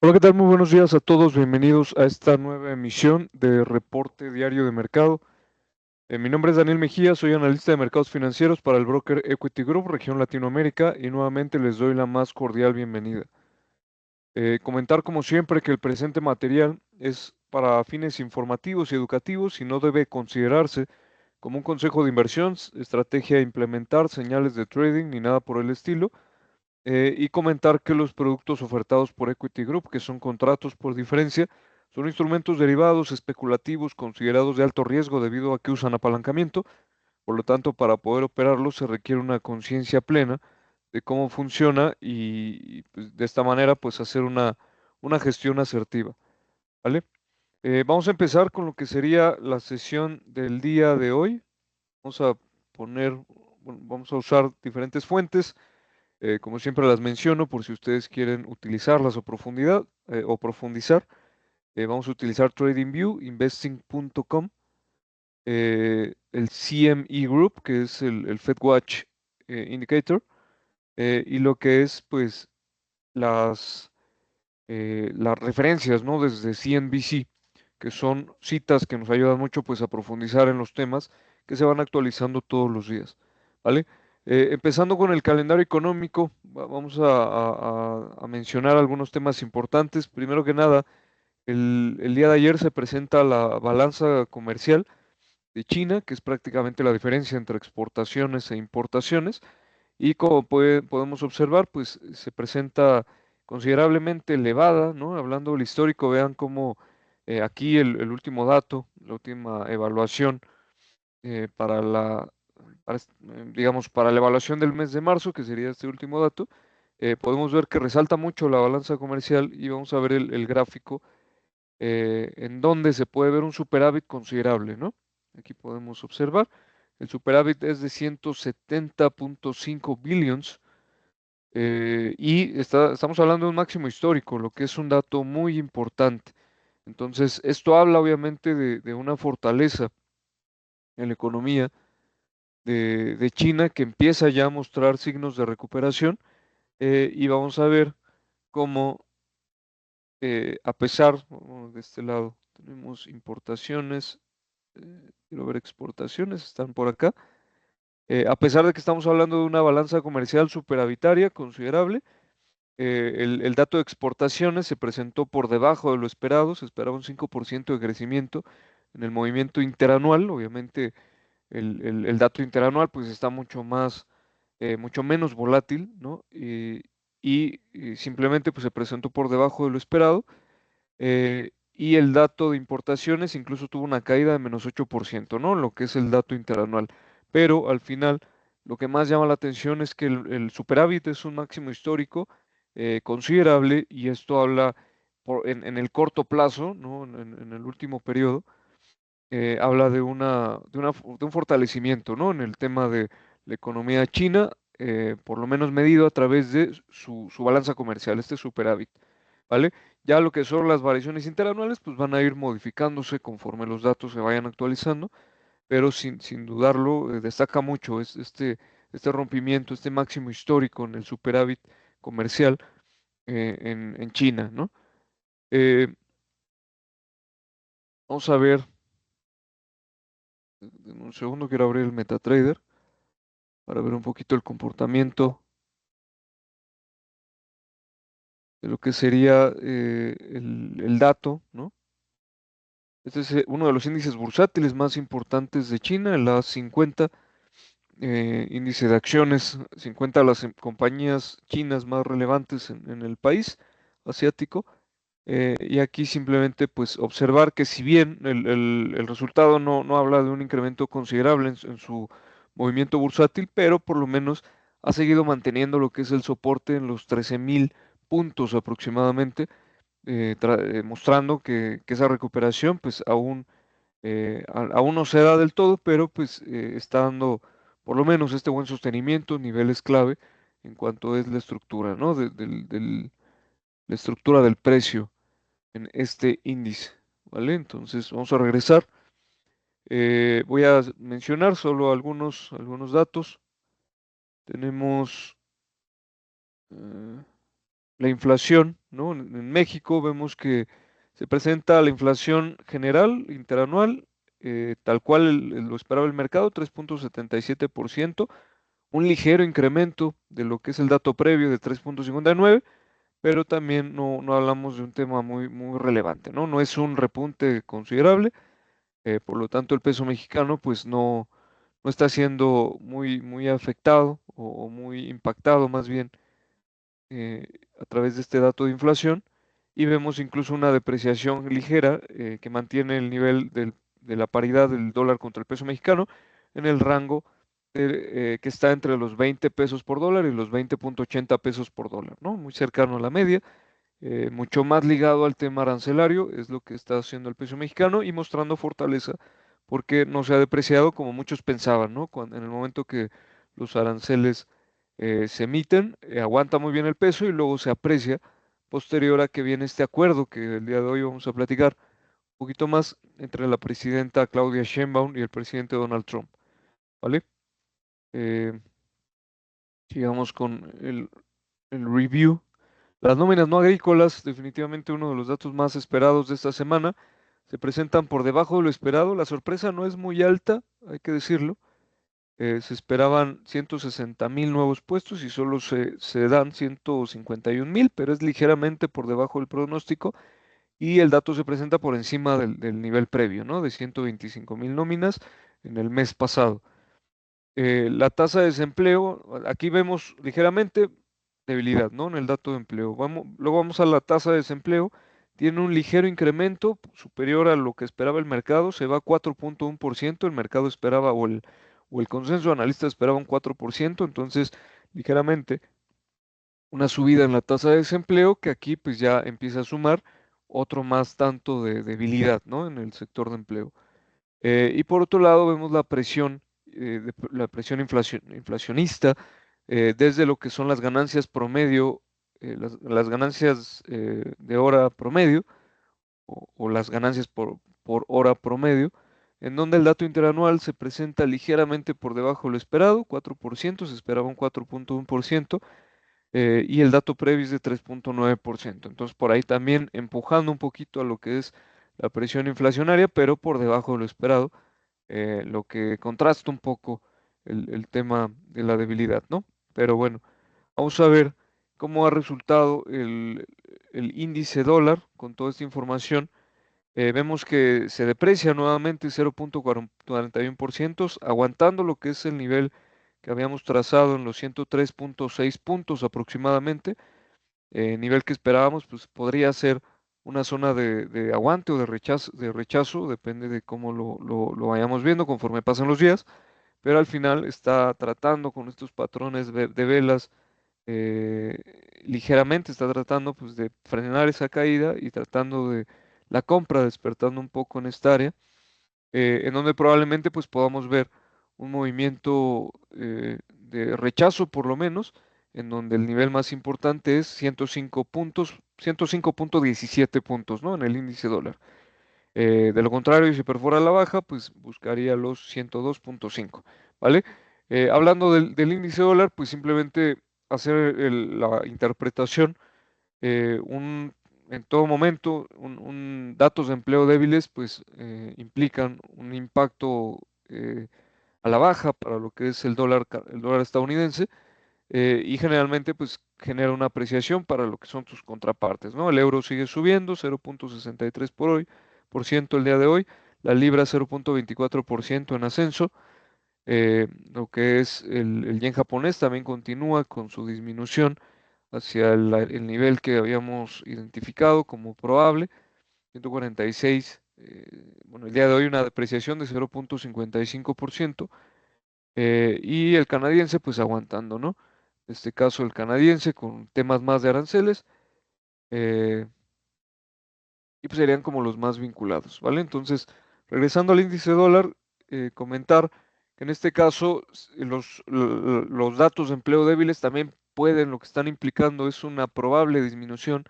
Hola, ¿qué tal? Muy buenos días a todos. Bienvenidos a esta nueva emisión de Reporte Diario de Mercado. Mi nombre es Daniel Mejía, soy analista de mercados financieros para el broker Equity Group, región Latinoamérica, y nuevamente les doy la más cordial bienvenida. Comentar como siempre que el presente material es para fines informativos y educativos y no debe considerarse como un consejo de inversión, estrategia a implementar, señales de trading ni nada por el estilo. Y comentar que los productos ofertados por Equity Group, que son contratos por diferencia, son instrumentos derivados especulativos considerados de alto riesgo debido a que usan apalancamiento. Por lo tanto, para poder operarlos se requiere una conciencia plena de cómo funciona pues, de esta manera pues hacer una gestión asertiva, ¿vale? Vamos a empezar con lo que sería la sesión del día de hoy. Vamos a poner, bueno, vamos a usar diferentes fuentes. Como siempre las menciono por si ustedes quieren utilizarlas o profundizar. Vamos a utilizar TradingView, investing.com, el CME Group, que es el FedWatch Indicator, y lo que es pues las, las referencias, ¿no? Desde CNBC, que son citas que nos ayudan mucho pues a profundizar en los temas que se van actualizando todos los días, ¿vale? Empezando con el calendario económico, vamos a mencionar algunos temas importantes. Primero que nada, el día de ayer se presenta la balanza comercial de China, que es prácticamente la diferencia entre exportaciones e importaciones. Y como podemos observar, pues se presenta considerablemente elevada, ¿no? Hablando del histórico, vean cómo aquí el último dato, la última evaluación para digamos, para la evaluación del mes de marzo, que sería este último dato, podemos ver que resalta mucho la balanza comercial y vamos a ver el gráfico en donde se puede ver un superávit considerable, ¿no? Aquí podemos observar, el superávit es de 170.5 billions estamos hablando de un máximo histórico, lo que es un dato muy importante. Entonces, esto habla obviamente de una fortaleza en la economía de China que empieza ya a mostrar signos de recuperación y vamos a ver cómo, a pesar, bueno, de este lado tenemos importaciones, quiero ver exportaciones, están por acá. A pesar de que estamos hablando de una balanza comercial superavitaria considerable, el dato de exportaciones se presentó por debajo de lo esperado, se esperaba un 5% de crecimiento en el movimiento interanual. Obviamente el dato interanual pues está mucho menos volátil, ¿no? Y simplemente pues se presentó por debajo de lo esperado. Y el dato de importaciones incluso tuvo una caída de -8%, ¿no? Lo que es el dato interanual. Pero al final, lo que más llama la atención es que el superávit es un máximo histórico considerable y esto habla en el corto plazo, ¿no? En el último periodo, habla de un fortalecimiento, ¿no? En el tema de la economía china, por lo menos medido a través de su balanza comercial, este superávit. ¿Vale? Ya lo que son las variaciones interanuales, pues van a ir modificándose conforme los datos se vayan actualizando, pero sin dudarlo, destaca mucho este rompimiento, este máximo histórico en el superávit comercial en China, ¿no? Eh, Vamos a ver, en un segundo quiero abrir el MetaTrader para ver un poquito el comportamiento de lo que sería el dato, ¿no? Este es uno de los índices bursátiles más importantes de China, el A50 índice de acciones, 50 de las compañías chinas más relevantes en el país asiático. Y aquí simplemente pues observar que si bien el resultado no habla de un incremento considerable en su movimiento bursátil, pero por lo menos ha seguido manteniendo lo que es el soporte en los 13.000 puntos aproximadamente, mostrando que esa recuperación pues aún no se da del todo, pero pues está dando por lo menos este buen sostenimiento, niveles clave en cuanto es la estructura, ¿no? La estructura del precio en este índice, ¿vale? Entonces vamos a regresar. Voy a mencionar solo algunos datos. Tenemos, la inflación, ¿no? En México vemos que se presenta la inflación general interanual, tal cual lo esperaba el mercado, 3.77%, un ligero incremento de lo que es el dato previo de 3.59, pero también no hablamos de un tema muy relevante, ¿no? No es un repunte considerable, por lo tanto el peso mexicano pues no está siendo muy afectado o muy impactado más bien, eh, a través de este dato de inflación, y vemos incluso una depreciación ligera, que mantiene el nivel de la paridad del dólar contra el peso mexicano en el rango que está entre los 20 pesos por dólar y los 20.80 pesos por dólar, ¿no? Muy cercano a la media, mucho más ligado al tema arancelario, es lo que está haciendo el peso mexicano y mostrando fortaleza porque no se ha depreciado como muchos pensaban, ¿no? En el momento que los aranceles se emiten, aguanta muy bien el peso y luego se aprecia posterior a que viene este acuerdo que el día de hoy vamos a platicar un poquito más entre la presidenta Claudia Sheinbaum y el presidente Donald Trump, ¿vale? Eh, Sigamos con el review. Las nóminas no agrícolas, definitivamente uno de los datos más esperados de esta semana, se presentan por debajo de lo esperado. La sorpresa no es muy alta, hay que decirlo. Se esperaban 160.000 nuevos puestos y solo se dan 151.000, pero es ligeramente por debajo del pronóstico y el dato se presenta por encima del nivel previo, ¿no? De 125.000 nóminas en el mes pasado. La tasa de desempleo, aquí vemos ligeramente debilidad, ¿no? En el dato de empleo. Luego vamos a la tasa de desempleo, tiene un ligero incremento superior a lo que esperaba el mercado, se va a 4.1%, el mercado esperaba o el consenso de analistas esperaba un 4%, entonces ligeramente una subida en la tasa de desempleo que aquí pues ya empieza a sumar otro más tanto de debilidad, ¿no? En el sector de empleo. Y por otro lado, vemos la presión, la presión inflacionista, desde lo que son las ganancias promedio, las ganancias de hora promedio o las ganancias por hora promedio, en donde el dato interanual se presenta ligeramente por debajo de lo esperado, 4%, se esperaba un 4.1%, y el dato previo es de 3.9%. Entonces, por ahí también empujando un poquito a lo que es la presión inflacionaria, pero por debajo de lo esperado, lo que contrasta un poco el tema de la debilidad, ¿no? Pero bueno, vamos a ver cómo ha resultado el índice dólar con toda esta información. Vemos que se deprecia nuevamente 0.41%, aguantando lo que es el nivel que habíamos trazado en los 103.6 puntos aproximadamente, nivel que esperábamos, pues podría ser una zona de aguante o de rechazo, depende de cómo lo vayamos viendo conforme pasan los días, pero al final está tratando con estos patrones de velas, eh, ligeramente, está tratando pues de frenar esa caída y tratando de la compra, despertando un poco en esta área, en donde probablemente pues podamos ver un movimiento de rechazo por lo menos, en donde el nivel más importante es 105 puntos, 105.17 puntos, ¿no? En el índice dólar. De lo contrario, si perfora la baja, pues buscaría los 102.5, ¿vale? Hablando del índice dólar, pues simplemente hacer la interpretación, en todo momento, datos de empleo débiles, pues implican un impacto a la baja para lo que es el dólar estadounidense, y generalmente pues genera una apreciación para lo que son sus contrapartes, ¿no? El euro sigue subiendo 0.63 por ciento el día de hoy, la libra 0.24% en ascenso, lo que es el yen japonés también continúa con su disminución hacia el nivel que habíamos identificado como probable, 146, bueno, el día de hoy una depreciación de 0.55%, y el canadiense pues aguantando, ¿no? En este caso el canadiense con temas más de aranceles, eh, y pues serían como los más vinculados, ¿vale? Entonces, regresando al índice dólar, comentar que en este caso los datos de empleo débiles también pueden, lo que están implicando es una probable disminución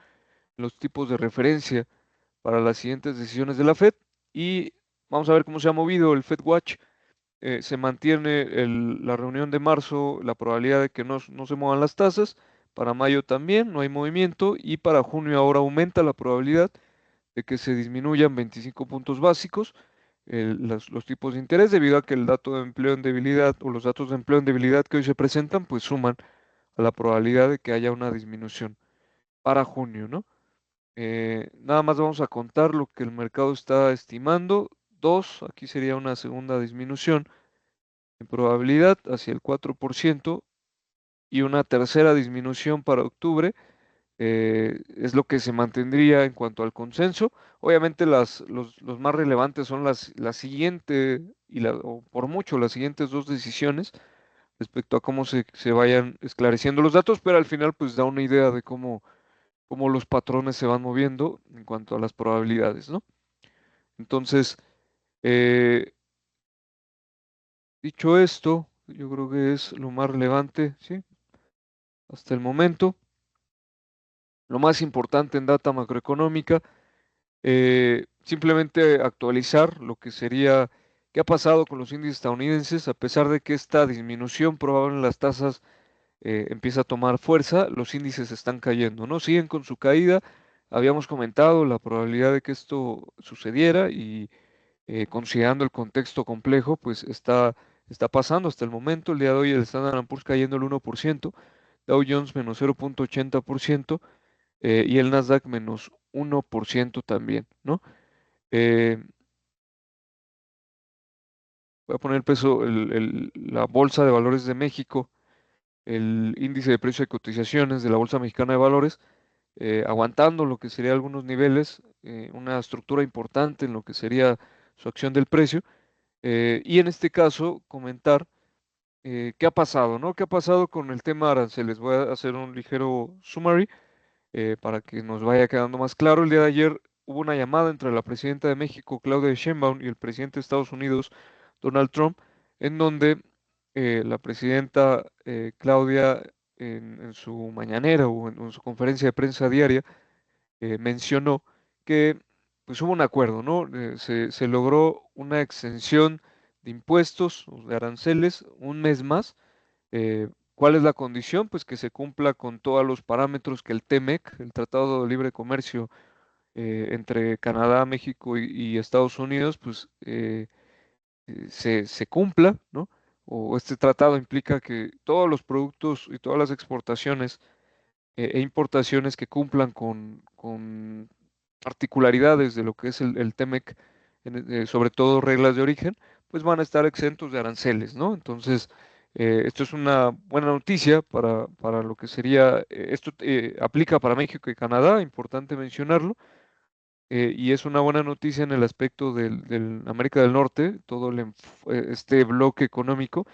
en los tipos de referencia para las siguientes decisiones de la Fed, y vamos a ver cómo se ha movido el Fed Watch. Se mantiene la reunión de marzo, la probabilidad de que no se muevan las tasas, para mayo también no hay movimiento y para junio ahora aumenta la probabilidad de que se disminuyan 25 puntos básicos los tipos de interés debido a que el dato de empleo en debilidad o los datos de empleo en debilidad que hoy se presentan pues suman a la probabilidad de que haya una disminución para junio, ¿no? Nada más vamos a contar lo que el mercado está estimando. 2, aquí sería una segunda disminución en probabilidad hacia el 4% y una tercera disminución para octubre. Es lo que se mantendría en cuanto al consenso. Obviamente los más relevantes son la siguiente o por mucho las siguientes dos decisiones respecto a cómo se vayan esclareciendo los datos, pero al final pues da una idea de cómo los patrones se van moviendo en cuanto a las probabilidades, ¿no? Entonces, eh, dicho esto, yo creo que es lo más relevante, ¿sí? Hasta el momento, lo más importante en data macroeconómica, simplemente actualizar lo que sería qué ha pasado con los índices estadounidenses, a pesar de que esta disminución probable en las tasas empieza a tomar fuerza, los índices están cayendo, ¿no? Siguen con su caída. Habíamos comentado la probabilidad de que esto sucediera y considerando el contexto complejo, pues está pasando hasta el momento. El día de hoy el Standard Poor's cayendo el 1%, Dow Jones menos 0,80% y el Nasdaq menos 1% también, ¿no? Eh, Voy a poner el peso, la Bolsa de Valores de México, el índice de precio de cotizaciones de la Bolsa Mexicana de Valores, aguantando lo que sería algunos niveles, una estructura importante en lo que sería su acción del precio. Y en este caso, comentar qué ha pasado, ¿no? ¿Qué ha pasado con el tema aranceles? Voy a hacer un ligero summary para que nos vaya quedando más claro. El día de ayer hubo una llamada entre la presidenta de México, Claudia Sheinbaum, y el presidente de Estados Unidos, Donald Trump, en donde la presidenta Claudia en su mañanera o en su conferencia de prensa diaria mencionó que pues hubo un acuerdo, ¿no? Se logró una exención de impuestos o de aranceles un mes más. ¿Cuál es la condición? Pues que se cumpla con todos los parámetros que el TEMEC, el Tratado de Libre Comercio entre Canadá, México y Estados Unidos, pues se cumpla, ¿no? O este tratado implica que todos los productos y todas las exportaciones e importaciones que cumplan con particularidades de lo que es el TEMEC, sobre todo reglas de origen, pues van a estar exentos de aranceles, ¿no? Entonces, esto es una buena noticia para lo que sería, esto aplica para México y Canadá, importante mencionarlo, y es una buena noticia en el aspecto del América del Norte, todo este bloque económico,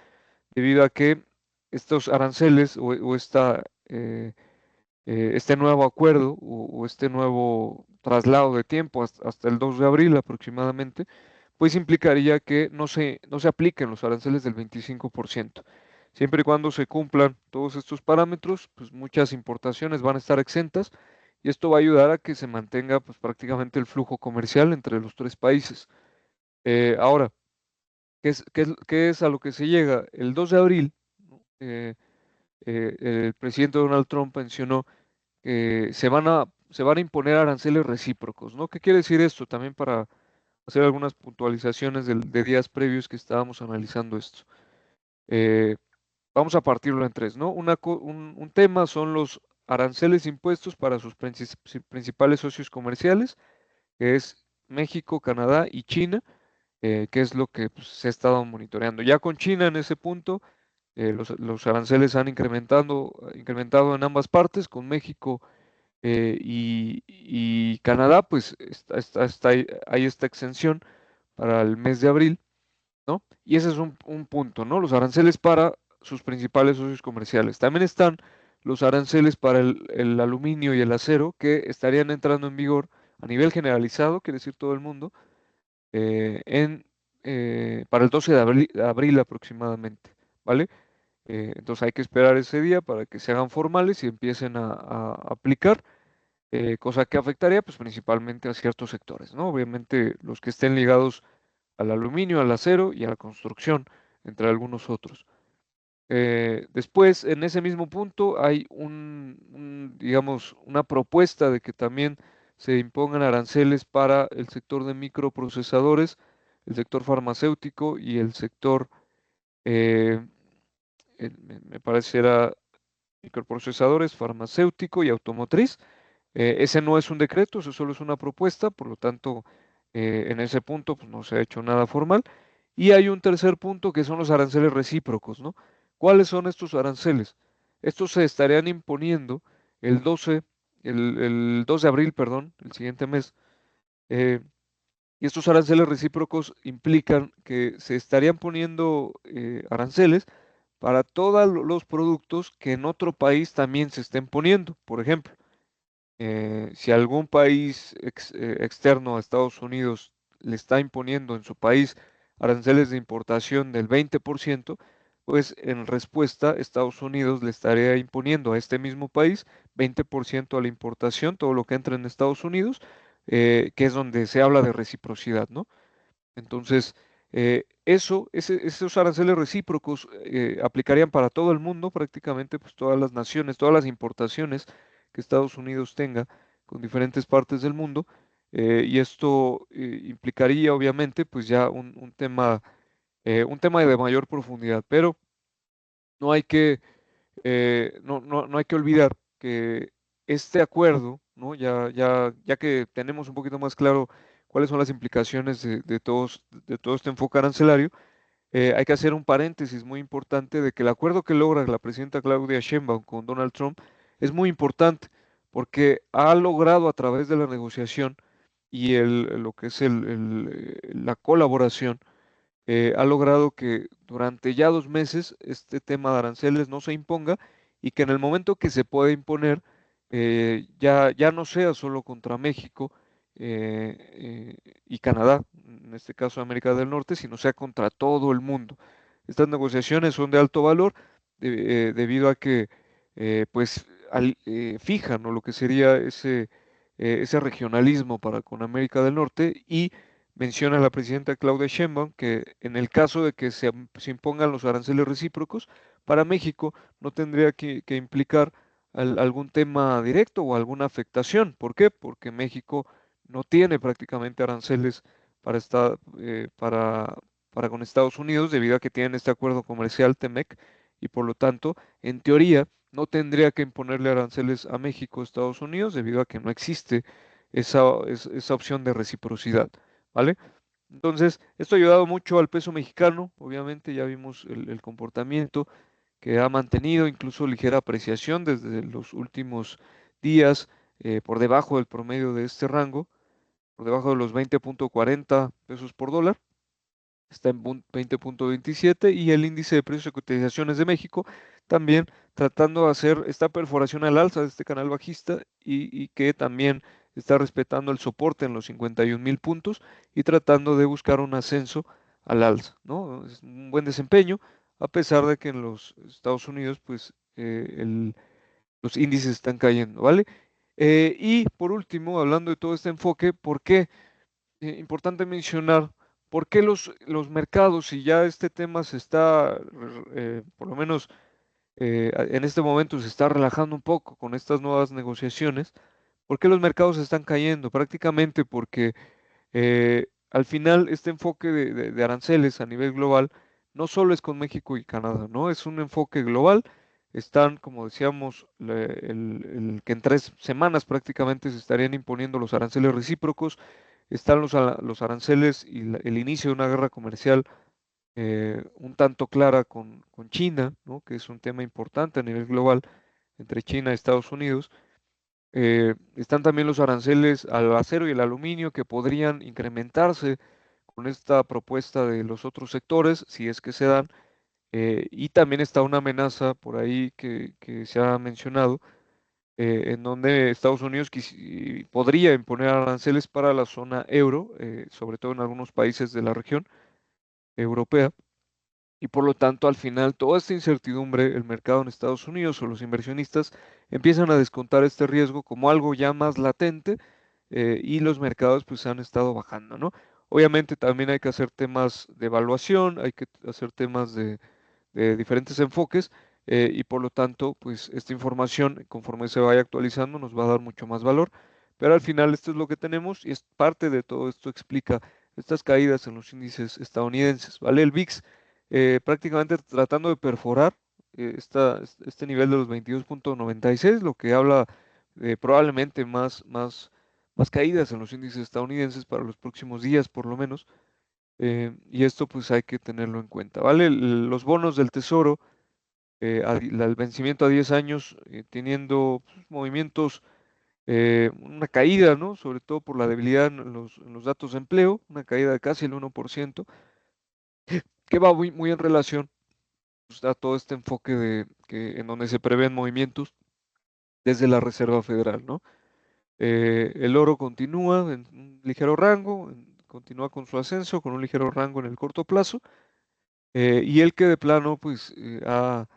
debido a que estos aranceles o este nuevo acuerdo o este nuevo traslado de tiempo hasta el 2 de abril aproximadamente, pues implicaría que no se apliquen los aranceles del 25%. Siempre y cuando se cumplan todos estos parámetros, pues muchas importaciones van a estar exentas y esto va a ayudar a que se mantenga pues prácticamente el flujo comercial entre los tres países. Ahora, ¿qué es a lo que se llega? El 2 de abril, ¿no? El presidente Donald Trump mencionó se van a imponer aranceles recíprocos, ¿no? ¿Qué quiere decir esto? También para hacer algunas puntualizaciones de días previos que estábamos analizando esto. Eh, Vamos a partirlo en tres, ¿no? Un tema son los aranceles impuestos para sus principales socios comerciales, que es México, Canadá y China, que es lo que pues, se ha estado monitoreando. Ya con China en ese punto, los aranceles han incrementado en ambas partes, con México y Canadá, pues hay esta exención para el mes de abril, ¿no? Y ese es un punto, ¿no? Los aranceles para sus principales socios comerciales. También están los aranceles para el aluminio y el acero que estarían entrando en vigor a nivel generalizado, quiere decir todo el mundo, para el 12 de abril aproximadamente, ¿vale? Entonces hay que esperar ese día para que se hagan formales y empiecen a aplicar cosa que afectaría pues principalmente a ciertos sectores, ¿no? Obviamente los que estén ligados al aluminio, al acero y a la construcción, entre algunos otros. Después, en ese mismo punto, hay digamos, una propuesta de que también se impongan aranceles para el sector de microprocesadores, el sector farmacéutico y el sector, eh, me parece era microprocesadores, farmacéutico y automotriz. Ese no es un decreto, eso solo es una propuesta, por lo tanto, en ese punto pues, no se ha hecho nada formal. Y hay un tercer punto que son los aranceles recíprocos, ¿no? ¿Cuáles son estos aranceles? Estos se estarían imponiendo el 12, el 2 de abril, perdón, el siguiente mes. eh, y estos aranceles recíprocos implican que se estarían poniendo aranceles para todos los productos que en otro país también se estén poniendo. Por ejemplo, si algún país externo a Estados Unidos le está imponiendo en su país aranceles de importación del 20%, pues en respuesta Estados Unidos le estaría imponiendo a este mismo país 20% a la importación, todo lo que entra en Estados Unidos, que es donde se habla de reciprocidad, ¿no? Entonces, esos aranceles recíprocos aplicarían para todo el mundo, prácticamente, pues todas las naciones, todas las importaciones que Estados Unidos tenga con diferentes partes del mundo, y esto implicaría, obviamente, pues ya un tema de mayor profundidad, pero no hay que, no hay que olvidar que este acuerdo, ¿no? Ya que tenemos un poquito más claro cuáles son las implicaciones de todo este enfoque arancelario, hay que hacer un paréntesis muy importante de que el acuerdo que logra la presidenta Claudia Sheinbaum con Donald Trump es muy importante porque ha logrado a través de la negociación y lo que es la colaboración, ha logrado que durante ya 2 meses este tema de aranceles no se imponga y que en el momento que se pueda imponer, ya no sea solo contra México y Canadá, en este caso América del Norte, sino sea contra todo el mundo. Estas negociaciones son de alto valor debido a que pues fijan, ¿no?, lo que sería ese regionalismo para con América del Norte, y menciona la presidenta Claudia Sheinbaum que en el caso de que se impongan los aranceles recíprocos, para México no tendría que implicar algún tema directo o alguna afectación. ¿Por qué? Porque México no tiene prácticamente aranceles para con Estados Unidos debido a que tienen este acuerdo comercial TEMEC, y por lo tanto, en teoría, no tendría que imponerle aranceles a México, Estados Unidos, debido a que no existe esa opción de reciprocidad. ¿Vale? Entonces, esto ha ayudado mucho al peso mexicano, obviamente ya vimos el comportamiento que ha mantenido, incluso ligera apreciación desde los últimos días, por debajo del promedio de este rango, por debajo de los 20.40 pesos por dólar, está en 20.27, y el índice de precios y cotizaciones de México también tratando de hacer esta perforación al alza de este canal bajista, y que también está respetando el soporte en los 51.000 puntos y tratando de buscar un ascenso al alza, ¿no? Es un buen desempeño, a pesar de que en los Estados Unidos, pues, los índices están cayendo, ¿vale? Y por último, hablando de todo este enfoque, ¿por qué? Importante mencionar por qué los mercados, si ya este tema se está, por lo menos en este momento se está relajando un poco con estas nuevas negociaciones, ¿por qué los mercados están cayendo? Prácticamente porque al final este enfoque de aranceles a nivel global no solo es con México y Canadá, ¿no? Es un enfoque global. Están, como decíamos, el que en 3 semanas prácticamente se estarían imponiendo los aranceles recíprocos. Están los aranceles y el inicio de una guerra comercial un tanto clara con China, ¿no?, que es un tema importante a nivel global entre China y Estados Unidos. Están también los aranceles al acero y el aluminio, que podrían incrementarse con esta propuesta de los otros sectores, si es que se dan. Y también está una amenaza por ahí que se ha mencionado, en donde Estados Unidos podría imponer aranceles para la zona euro, sobre todo en algunos países de la región europea. Y por lo tanto, al final, toda esta incertidumbre, el mercado en Estados Unidos o los inversionistas empiezan a descontar este riesgo como algo ya más latente, y los mercados pues han estado bajando, ¿no? Obviamente también hay que hacer temas de evaluación, hay que hacer temas de diferentes enfoques y por lo tanto, pues esta información, conforme se vaya actualizando, nos va a dar mucho más valor. Pero al final esto es lo que tenemos y es parte de todo esto explica estas caídas en los índices estadounidenses, ¿vale? El VIX prácticamente tratando de perforar este nivel de los 22.96, lo que habla probablemente más caídas en los índices estadounidenses para los próximos días, por lo menos. Y esto pues hay que tenerlo en cuenta, ¿vale? Los bonos del Tesoro, el vencimiento a 10 años, teniendo pues, movimientos, una caída, ¿no? Sobre todo por la debilidad en los datos de empleo, una caída de casi el 1%, que va muy en relación pues, a todo este enfoque en donde se prevén movimientos desde la Reserva Federal, ¿no? El oro continúa en un ligero rango, continúa con su ascenso, con un ligero rango en el corto plazo, y el que de plano, pues, ha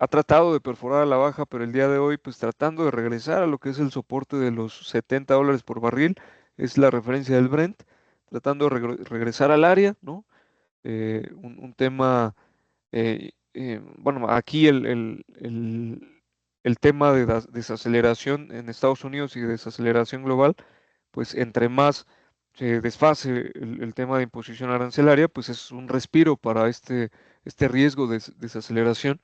tratado de perforar a la baja, pero el día de hoy, pues, tratando de regresar a lo que es el soporte de los $70 por barril, es la referencia del Brent, tratando de regresar al área, ¿no? Un tema bueno, aquí el tema de desaceleración en Estados Unidos y desaceleración global, pues entre más se desfase el tema de imposición arancelaria, pues es un respiro para este riesgo de desaceleración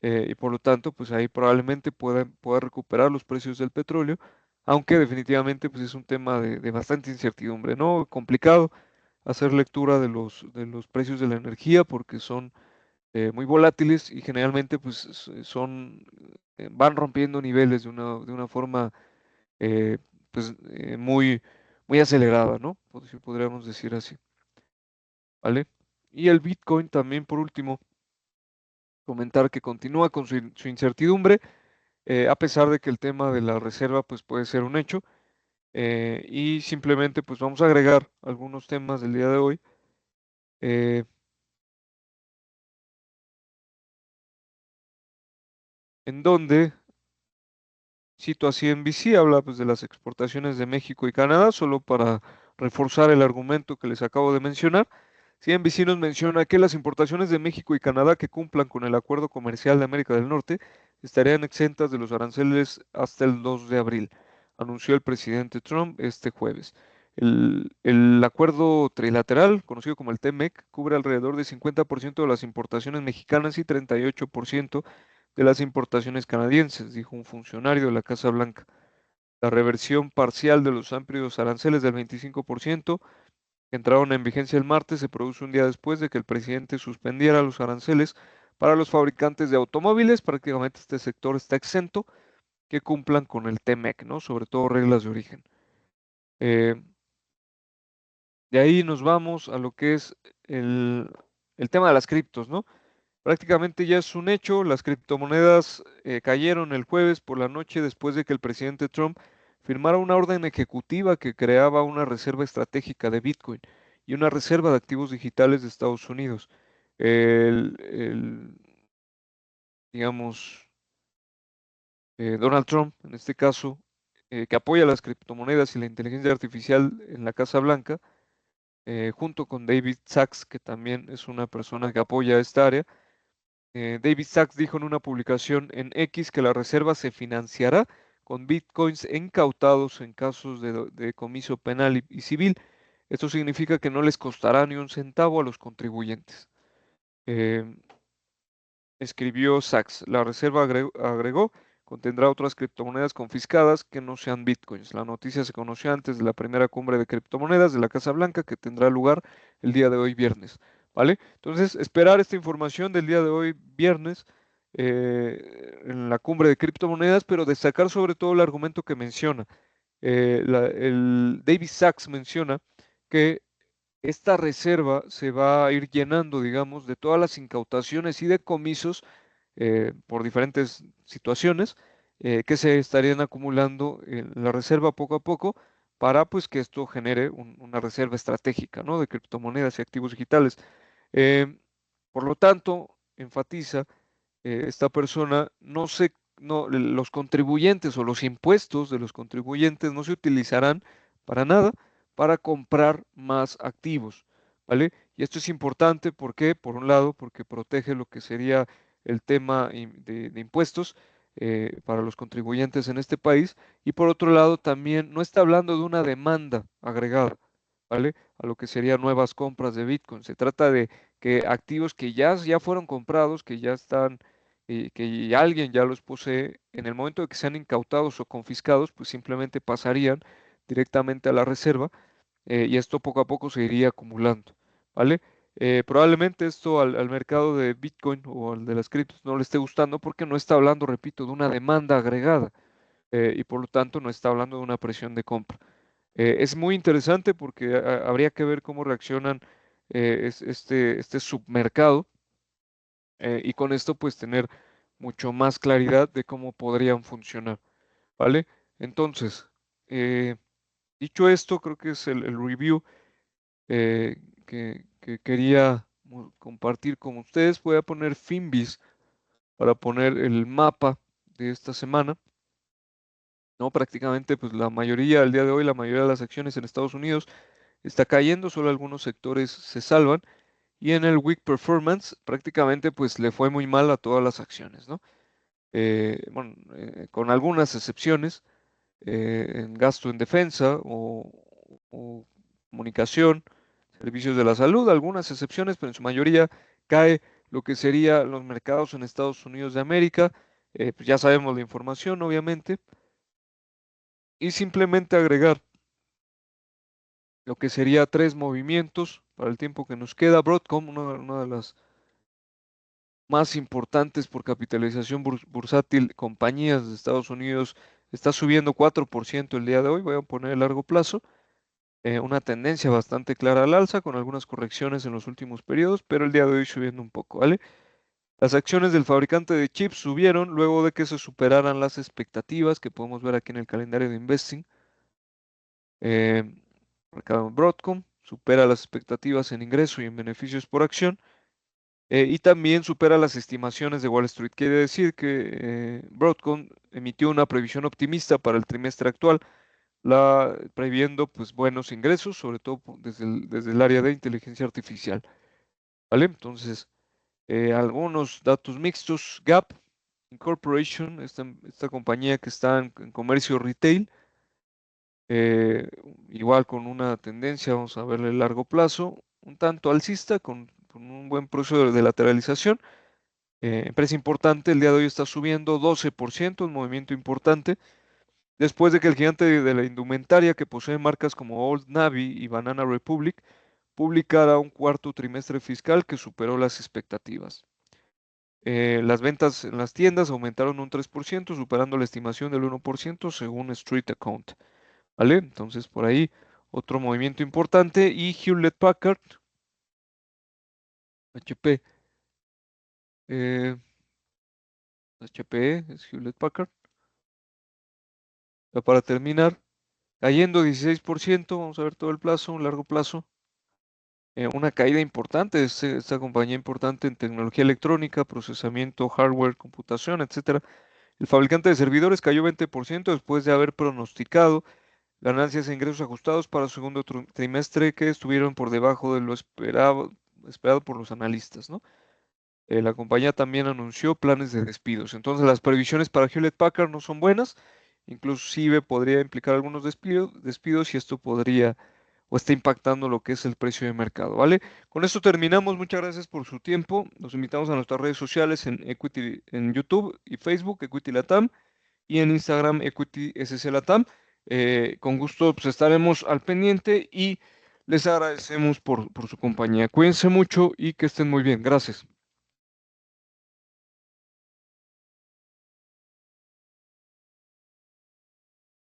y por lo tanto, pues ahí probablemente pueda recuperar los precios del petróleo, aunque definitivamente pues es un tema de bastante incertidumbre, ¿no? Complicado hacer lectura de los precios de la energía porque son muy volátiles y generalmente pues van rompiendo niveles de una forma eh, pues muy acelerada, ¿no? Si podríamos decir así, ¿vale? Y el Bitcoin también, por último, comentar que continúa con su incertidumbre, a pesar de que el tema de la reserva pues puede ser un hecho, y simplemente pues vamos a agregar algunos temas del día de hoy, eh, en donde cito así CNBC, habla pues, de las exportaciones de México y Canadá, solo para reforzar el argumento que les acabo de mencionar. CNBC nos menciona que las importaciones de México y Canadá que cumplan con el Acuerdo Comercial de América del Norte estarían exentas de los aranceles hasta el 2 de abril, anunció el presidente Trump este jueves. El acuerdo trilateral, conocido como el TEMEC, cubre alrededor de 50% de las importaciones mexicanas y 38% de las importaciones canadienses, dijo un funcionario de la Casa Blanca. La reversión parcial de los amplios aranceles del 25% que entraron en vigencia el martes se produce un día después de que el presidente suspendiera los aranceles para los fabricantes de automóviles. Prácticamente este sector está exento que cumplan con el TEMEC, ¿no? Sobre todo reglas de origen. Eh, de ahí nos vamos a lo que es el tema de las criptos, ¿no? Prácticamente ya es un hecho, las criptomonedas cayeron el jueves por la noche después de que el presidente Trump firmara una orden ejecutiva que creaba una reserva estratégica de Bitcoin y una reserva de activos digitales de Estados Unidos. El, digamos, Donald Trump, en este caso, que apoya las criptomonedas y la inteligencia artificial en la Casa Blanca, junto con David Sachs, que también es una persona que apoya esta área. David Sachs dijo en una publicación en X que la reserva se financiará con bitcoins incautados en casos de decomiso penal y civil. Esto significa que no les costará ni un centavo a los contribuyentes. Eh, Escribió Sachs. La reserva agregó, contendrá otras criptomonedas confiscadas que no sean bitcoins. La noticia se conoció antes de la primera cumbre de criptomonedas de la Casa Blanca que tendrá lugar el día de hoy viernes. ¿Vale? Entonces, esperar esta información del día de hoy viernes en la cumbre de criptomonedas, pero destacar sobre todo el argumento que menciona. El David Sachs menciona que esta reserva se va a ir llenando, digamos, de todas las incautaciones y decomisos por diferentes situaciones que se estarían acumulando en la reserva poco a poco para pues que esto genere una reserva estratégica, ¿no? De criptomonedas y activos digitales. Eh, por lo tanto, enfatiza esta persona, los contribuyentes o los impuestos de los contribuyentes no se utilizarán para nada para comprar más activos, ¿vale? Y esto es importante, ¿por qué? Por un lado, porque protege lo que sería el tema de impuestos para los contribuyentes en este país, y por otro lado también no está hablando de una demanda agregada, ¿vale? A lo que serían nuevas compras de Bitcoin. Se trata de que activos que ya fueron comprados, que ya están, que alguien ya los posee, en el momento de que sean incautados o confiscados, pues simplemente pasarían directamente a la reserva, y esto poco a poco se iría acumulando, ¿vale? Probablemente esto al mercado de Bitcoin o al de las criptos no le esté gustando porque no está hablando, repito, de una demanda agregada, y por lo tanto no está hablando de una presión de compra. Es muy interesante porque habría que ver cómo reaccionan este submercado, y con esto pues tener mucho más claridad de cómo podrían funcionar, ¿vale? Entonces, eh, dicho esto, creo que es el review que quería compartir con ustedes. Voy a poner Finbis para poner el mapa de esta semana, ¿no? Prácticamente, pues la mayoría, al día de hoy, la mayoría de las acciones en Estados Unidos está cayendo, solo algunos sectores se salvan. Y en el Week Performance, prácticamente, pues le fue muy mal a todas las acciones, ¿no? Bueno, con algunas excepciones, en gasto en defensa o comunicación, servicios de la salud, algunas excepciones, pero en su mayoría cae lo que sería los mercados en Estados Unidos de América. Pues ya sabemos la información, obviamente, y simplemente agregar lo que sería tres movimientos para el tiempo que nos queda. Broadcom, una de las más importantes por capitalización bursátil compañías de Estados Unidos, está subiendo 4% el día de hoy. Voy a poner el largo plazo. Una tendencia bastante clara al alza, con algunas correcciones en los últimos periodos, pero el día de hoy subiendo un poco, ¿vale? Las acciones del fabricante de chips subieron luego de que se superaran las expectativas que podemos ver aquí en el calendario de Investing. Eh, Mercado en Broadcom supera las expectativas en ingreso y en beneficios por acción, y también supera las estimaciones de Wall Street. Quiere decir que Broadcom emitió una previsión optimista para el trimestre actual, previendo pues buenos ingresos, sobre todo desde el área de inteligencia artificial, ¿vale? Entonces, algunos datos mixtos. Gap Incorporation, esta compañía que está en comercio retail, eh, igual con una tendencia, vamos a verle el largo plazo, un tanto alcista, con un buen proceso de lateralización. Empresa importante, el día de hoy está subiendo 12%, un movimiento importante, después de que el gigante de la indumentaria, que posee marcas como Old Navy y Banana Republic, publicara un cuarto trimestre fiscal que superó las expectativas. Las ventas en las tiendas aumentaron un 3%, superando la estimación del 1% según Street Account, ¿vale? Entonces, por ahí otro movimiento importante. Y Hewlett Packard, HP, eh, HPE, es Hewlett Packard. Ya para terminar, cayendo 16%, vamos a ver todo el plazo, un largo plazo. Una caída importante de esta compañía importante en tecnología electrónica, procesamiento, hardware, computación, etcétera. El fabricante de servidores cayó 20% después de haber pronosticado ganancias e ingresos ajustados para el segundo trimestre que estuvieron por debajo de lo esperado por los analistas, ¿no? La compañía también anunció planes de despidos. Entonces, las previsiones para Hewlett Packard no son buenas. Inclusive podría implicar algunos despidos, y esto podría o está impactando lo que es el precio de mercado, ¿vale? Con esto terminamos. Muchas gracias por su tiempo. Los invitamos a nuestras redes sociales en Equity, en YouTube y Facebook, Equity Latam, y en Instagram, Equity SC Latam. Con gusto, pues estaremos al pendiente y les agradecemos por su compañía. Cuídense mucho y que estén muy bien. Gracias.